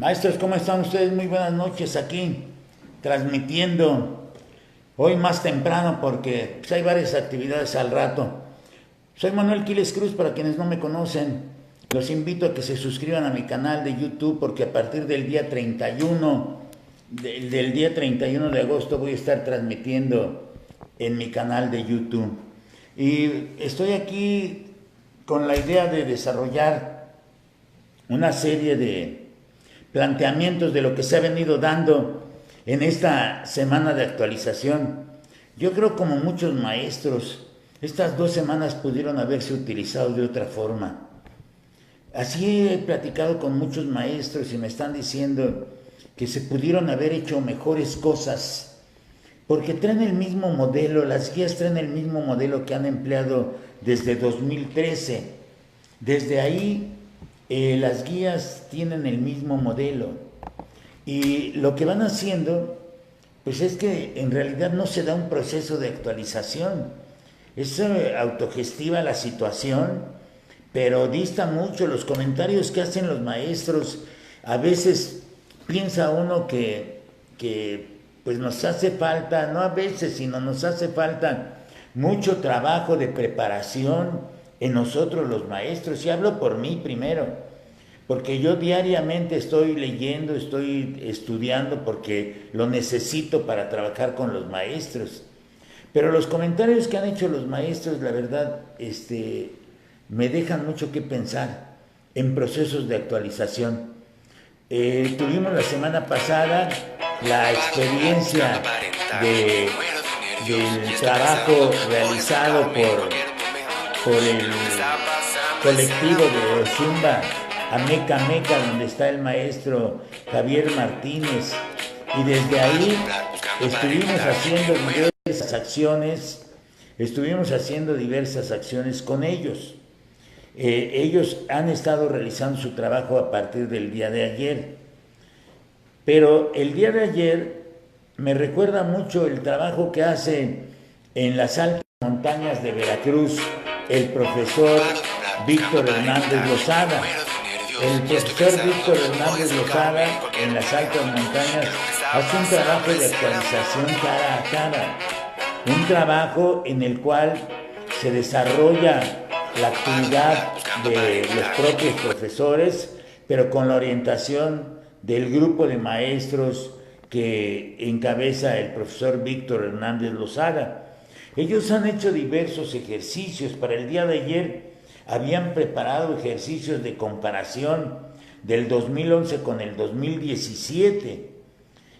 Maestros, ¿cómo están ustedes? Muy buenas noches aquí, transmitiendo hoy más temprano porque pues, hay varias actividades al rato. Soy Manuel Quiles Cruz, para quienes no me conocen. Los invito a que se suscriban a mi canal de YouTube porque a partir del día 31, del día 31 de agosto voy a estar transmitiendo en mi canal de YouTube. Y estoy aquí con la idea de desarrollar una serie de planteamientos de lo que se ha venido dando en esta semana de actualización. Yo creo, como muchos maestros, estas 2 semanas pudieron haberse utilizado de otra forma. Así he platicado con muchos maestros y me están diciendo que se pudieron haber hecho mejores cosas, porque traen el mismo modelo, las guías traen el mismo modelo que han empleado desde 2013. Desde ahí las guías tienen el mismo modelo y lo que van haciendo pues es que en realidad no se da un proceso de actualización, es autogestiva la situación, pero dista mucho. Los comentarios que hacen los maestros, a veces piensa uno que pues nos hace falta, no a veces, sino nos hace falta mucho trabajo de preparación en nosotros los maestros, y hablo por mí primero, porque yo diariamente estoy leyendo, estoy estudiando porque lo necesito para trabajar con los maestros. Pero los comentarios que han hecho los maestros, la verdad, me dejan mucho que pensar en procesos de actualización. Tuvimos la semana pasada la experiencia de, del trabajo realizado por el colectivo de Zumba Ameca Meca, donde está el maestro Javier Martínez, y desde ahí estuvimos haciendo diversas acciones con ellos. Ellos han estado realizando su trabajo a partir del día de ayer, pero el día de ayer me recuerda mucho el trabajo que hace en las altas montañas de Veracruz el profesor Víctor Hernández Lozada. El profesor Víctor Hernández Lozada en las altas montañas hace un trabajo de actualización cara a cara, un trabajo en el cual se desarrolla la actividad de los propios profesores, pero con la orientación del grupo de maestros que encabeza el profesor Víctor Hernández Lozada. Ellos han hecho diversos ejercicios. Para el día de ayer habían preparado ejercicios de comparación del 2011 con el 2017.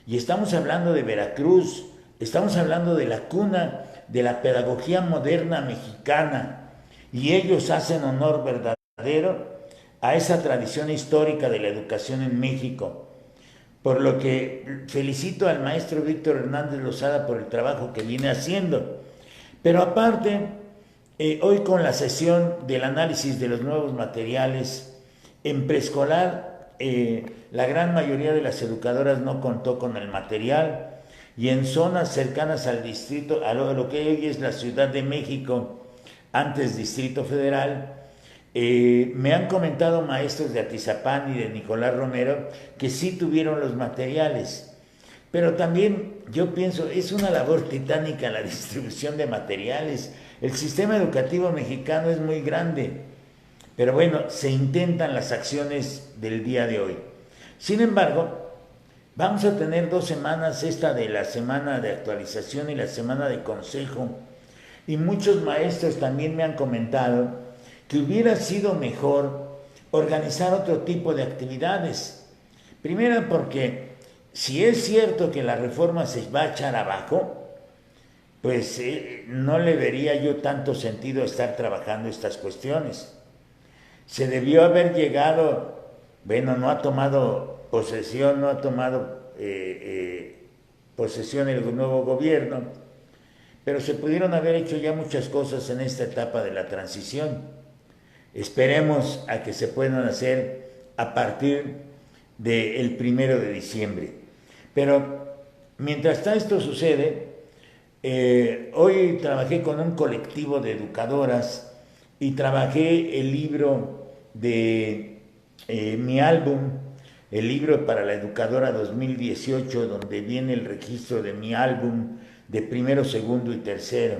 Y estamos hablando de Veracruz, estamos hablando de la cuna de la pedagogía moderna mexicana, y ellos hacen honor verdadero a esa tradición histórica de la educación en México. Por lo que felicito al maestro Víctor Hernández Lozada por el trabajo que viene haciendo. Pero aparte, hoy con la sesión del análisis de los nuevos materiales en preescolar, la gran mayoría de las educadoras no contó con el material, y en zonas cercanas al distrito, a lo que hoy es la Ciudad de México, antes Distrito Federal, me han comentado maestros de Atizapán y de Nicolás Romero que sí tuvieron los materiales. Pero también yo pienso, es una labor titánica la distribución de materiales. El sistema educativo mexicano es muy grande, pero bueno, se intentan las acciones del día de hoy. Sin embargo, vamos a tener 2 semanas, esta de la semana de actualización y la semana de consejo, y muchos maestros también me han comentado que hubiera sido mejor organizar otro tipo de actividades. Primero porque si es cierto que la reforma se va a echar abajo, pues no le vería yo tanto sentido a estar trabajando estas cuestiones. Se debió haber llegado, bueno, no ha tomado posesión posesión el nuevo gobierno, pero se pudieron haber hecho ya muchas cosas en esta etapa de la transición. Esperemos a que se puedan hacer a partir del 1 de diciembre. Pero mientras esto sucede, hoy trabajé con un colectivo de educadoras y trabajé el libro de mi álbum, el libro para la educadora 2018, donde viene el registro de mi álbum de primero, segundo y tercero.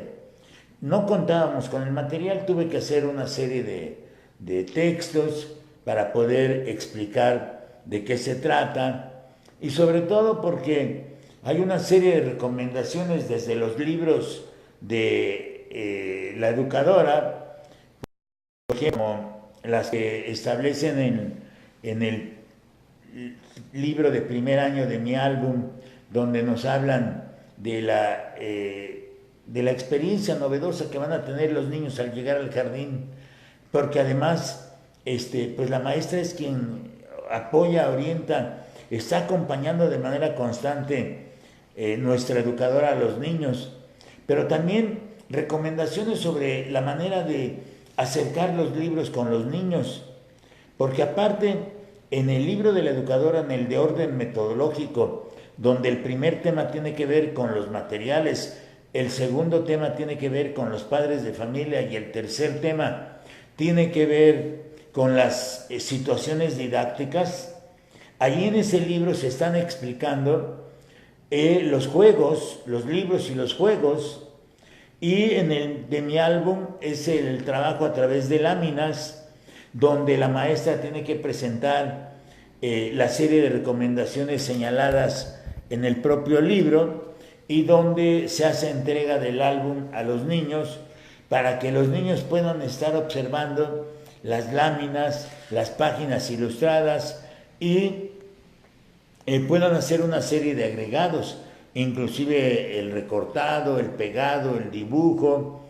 No contábamos con el material, tuve que hacer una serie de textos para poder explicar de qué se trata, y sobre todo porque hay una serie de recomendaciones desde los libros de la educadora, por ejemplo, como las que establecen en el libro de primer año de mi álbum, donde nos hablan de la experiencia novedosa que van a tener los niños al llegar al jardín, porque además pues la maestra es quien apoya, orienta, está acompañando de manera constante nuestra educadora a los niños, pero también recomendaciones sobre la manera de acercar los libros con los niños, porque aparte en el libro de la educadora, en el de orden metodológico, donde el primer tema tiene que ver con los materiales, el segundo tema tiene que ver con los padres de familia y el tercer tema tiene que ver con las situaciones didácticas, ahí en ese libro se están explicando los juegos, los libros y los juegos, y en el de mi álbum es el trabajo a través de láminas, donde la maestra tiene que presentar la serie de recomendaciones señaladas en el propio libro, y donde se hace entrega del álbum a los niños para que los niños puedan estar observando las láminas, las páginas ilustradas, y puedan hacer una serie de agregados, inclusive el recortado, el pegado, el dibujo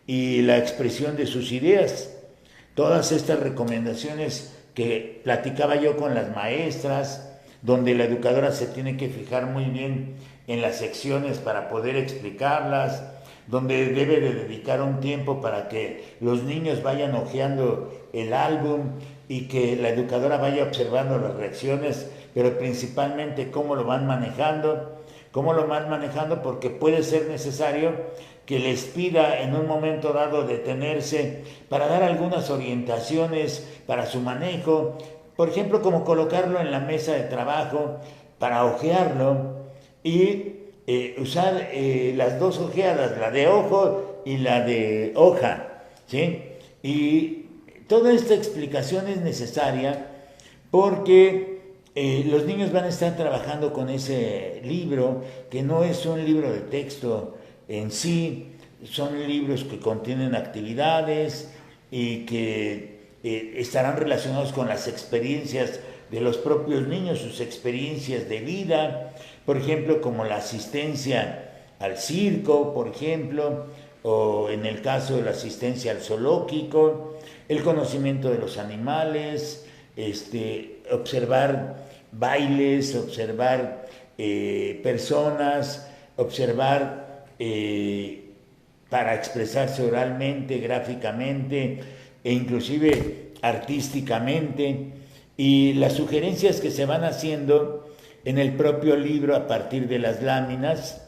y la expresión de sus ideas. Todas estas recomendaciones que platicaba yo con las maestras, donde la educadora se tiene que fijar muy bien en las secciones para poder explicarlas, donde debe de dedicar un tiempo para que los niños vayan hojeando el álbum y que la educadora vaya observando las reacciones, pero principalmente cómo lo van manejando, porque puede ser necesario que les pida en un momento dado detenerse para dar algunas orientaciones para su manejo, por ejemplo, como colocarlo en la mesa de trabajo para hojearlo y usar las dos hojeadas, la de ojo y la de hoja, ¿sí? Y toda esta explicación es necesaria porque los niños van a estar trabajando con ese libro, que no es un libro de texto en sí, son libros que contienen actividades y que estarán relacionados con las experiencias de los propios niños, sus experiencias de vida, por ejemplo, como la asistencia al circo, por ejemplo, o en el caso de la asistencia al zoológico, el conocimiento de los animales, observar bailes, observar personas, observar para expresarse oralmente, gráficamente e inclusive artísticamente, y las sugerencias que se van haciendo en el propio libro a partir de las láminas,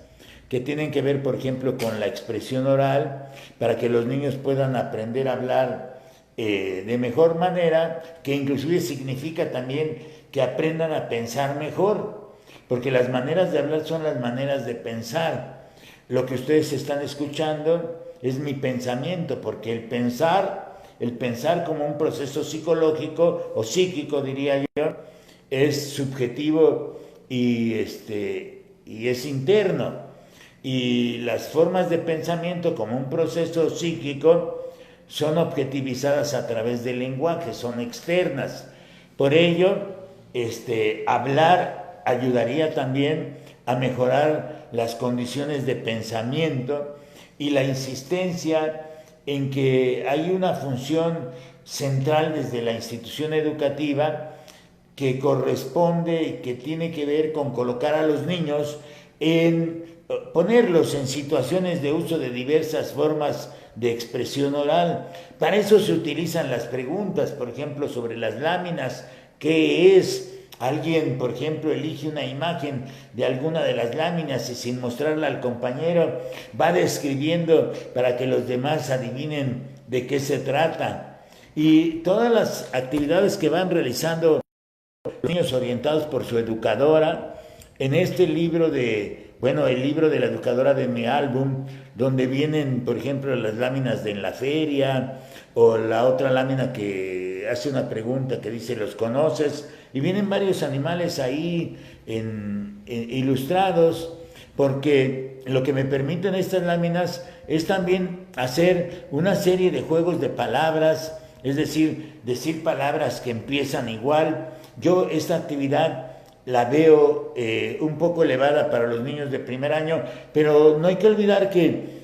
que tienen que ver, por ejemplo, con la expresión oral, para que los niños puedan aprender a hablar de mejor manera, que inclusive significa también que aprendan a pensar mejor, porque las maneras de hablar son las maneras de pensar. Lo que ustedes están escuchando es mi pensamiento, porque el pensar como un proceso psicológico o psíquico, diría yo, es subjetivo y es interno. Y las formas de pensamiento como un proceso psíquico son objetivizadas a través del lenguaje, son externas. Por ello, hablar ayudaría también a mejorar las condiciones de pensamiento y la insistencia en que hay una función central desde la institución educativa que corresponde y que tiene que ver con colocar a los niños ponerlos en situaciones de uso de diversas formas de expresión oral. Para eso se utilizan las preguntas, por ejemplo, sobre las láminas. ¿Qué es? Alguien, por ejemplo, elige una imagen de alguna de las láminas y sin mostrarla al compañero va describiendo para que los demás adivinen de qué se trata. Y todas las actividades que van realizando Los niños orientados por su educadora. En este libro el libro de la educadora de mi álbum, donde vienen, por ejemplo, las láminas de En la Feria, o la otra lámina que hace una pregunta que dice, ¿los conoces? Y vienen varios animales ahí ilustrados, porque lo que me permiten estas láminas es también hacer una serie de juegos de palabras, es decir palabras que empiezan igual. Yo esta actividad la veo un poco elevada para los niños de primer año, pero no hay que olvidar que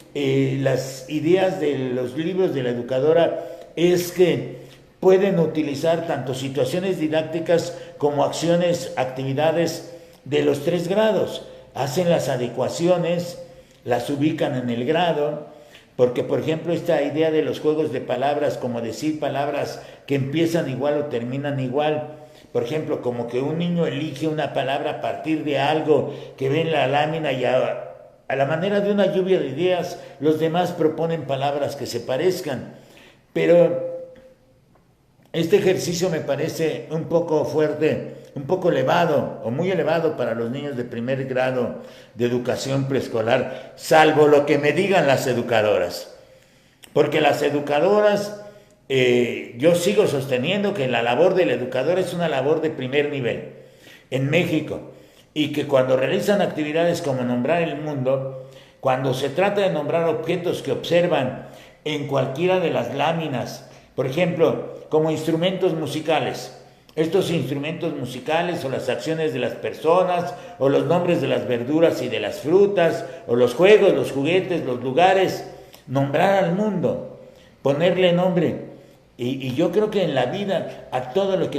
las ideas de los libros de la educadora es que pueden utilizar tanto situaciones didácticas como actividades de los 3 grados. Hacen las adecuaciones, las ubican en el grado, porque por ejemplo esta idea de los juegos de palabras, como decir palabras que empiezan igual o terminan igual, por ejemplo, como que un niño elige una palabra a partir de algo que ve en la lámina y a la manera de una lluvia de ideas, los demás proponen palabras que se parezcan. Pero este ejercicio me parece un poco fuerte, un poco elevado o muy elevado para los niños de primer grado de educación preescolar, salvo lo que me digan las educadoras. Porque las educadoras, yo sigo sosteniendo que la labor del educador es una labor de primer nivel en México, y que cuando realizan actividades como nombrar el mundo, cuando se trata de nombrar objetos que observan en cualquiera de las láminas, por ejemplo, como instrumentos musicales, estos instrumentos musicales o las acciones de las personas o los nombres de las verduras y de las frutas o los juegos, los juguetes, los lugares, nombrar al mundo, ponerle nombre. Y yo creo que en la vida a todo lo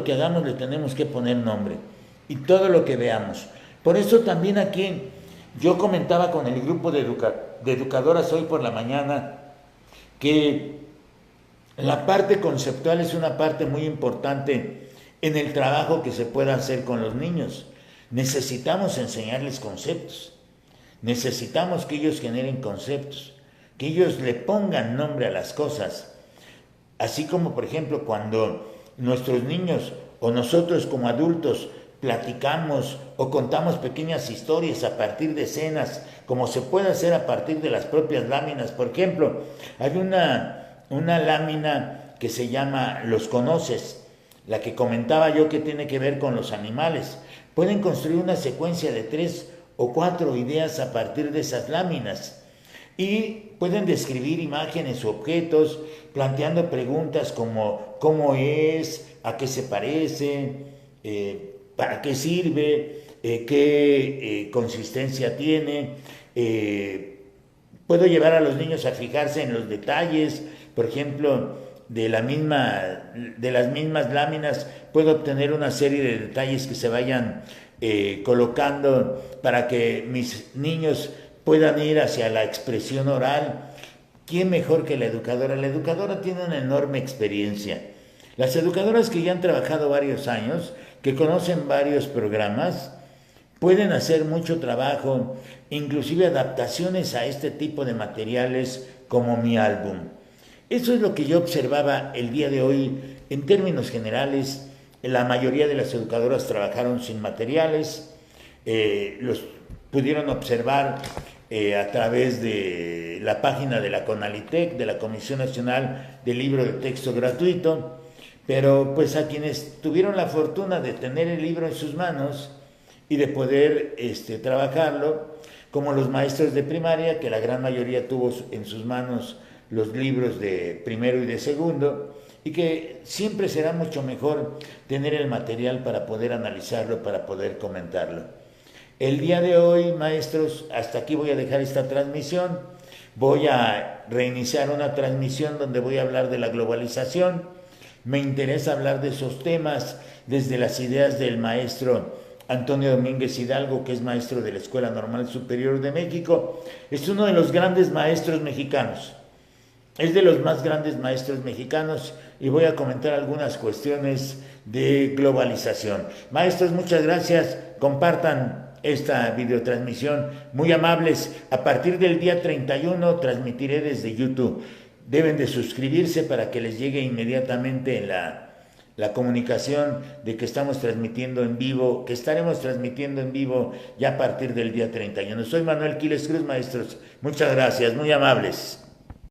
que hagamos le tenemos que poner nombre, y todo lo que veamos. Por eso también aquí yo comentaba con el grupo de educadoras hoy por la mañana que la parte conceptual es una parte muy importante en el trabajo que se pueda hacer con los niños. Necesitamos enseñarles conceptos, necesitamos que ellos generen conceptos, que ellos le pongan nombre a las cosas. Así como, por ejemplo, cuando nuestros niños o nosotros como adultos platicamos o contamos pequeñas historias a partir de escenas, como se puede hacer a partir de las propias láminas. Por ejemplo, hay una lámina que se llama Los conoces, la que comentaba yo, que tiene que ver con los animales. Pueden construir una secuencia de 3 o 4 ideas a partir de esas láminas, y pueden describir imágenes o objetos planteando preguntas como ¿cómo es?, ¿a qué se parece?, ¿para qué sirve?, ¿qué consistencia tiene? Puedo llevar a los niños a fijarse en los detalles. Por ejemplo, de las mismas láminas puedo obtener una serie de detalles que se vayan colocando para que mis niños puedan ir hacia la expresión oral. ¿Quién mejor que la educadora? La educadora tiene una enorme experiencia. Las educadoras que ya han trabajado varios años, que conocen varios programas, pueden hacer mucho trabajo, inclusive adaptaciones a este tipo de materiales como mi álbum. Eso es lo que yo observaba el día de hoy. En términos generales, la mayoría de las educadoras trabajaron sin materiales, los pudieron observar a través de la página de la CONALITEC, de la Comisión Nacional del Libro de Texto Gratuito, pero pues a quienes tuvieron la fortuna de tener el libro en sus manos y de poder trabajarlo, como los maestros de primaria, que la gran mayoría tuvo en sus manos los libros de primero y de segundo, y que siempre será mucho mejor tener el material para poder analizarlo, para poder comentarlo. El día de hoy, maestros, hasta aquí voy a dejar esta transmisión. Voy a reiniciar una transmisión donde voy a hablar de la globalización. Me interesa hablar de esos temas desde las ideas del maestro Antonio Domínguez Hidalgo, que es maestro de la Escuela Normal Superior de México. Es uno de los grandes maestros mexicanos. Es de los más grandes maestros mexicanos, y voy a comentar algunas cuestiones de globalización. Maestros, muchas gracias. Compartan esta videotransmisión, muy amables. A partir del día 31 transmitiré desde YouTube. Deben de suscribirse para que les llegue inmediatamente la comunicación de que estamos transmitiendo en vivo, que estaremos transmitiendo en vivo ya a partir del día 31. Soy Manuel Quiles Cruz, maestros. Muchas gracias, muy amables.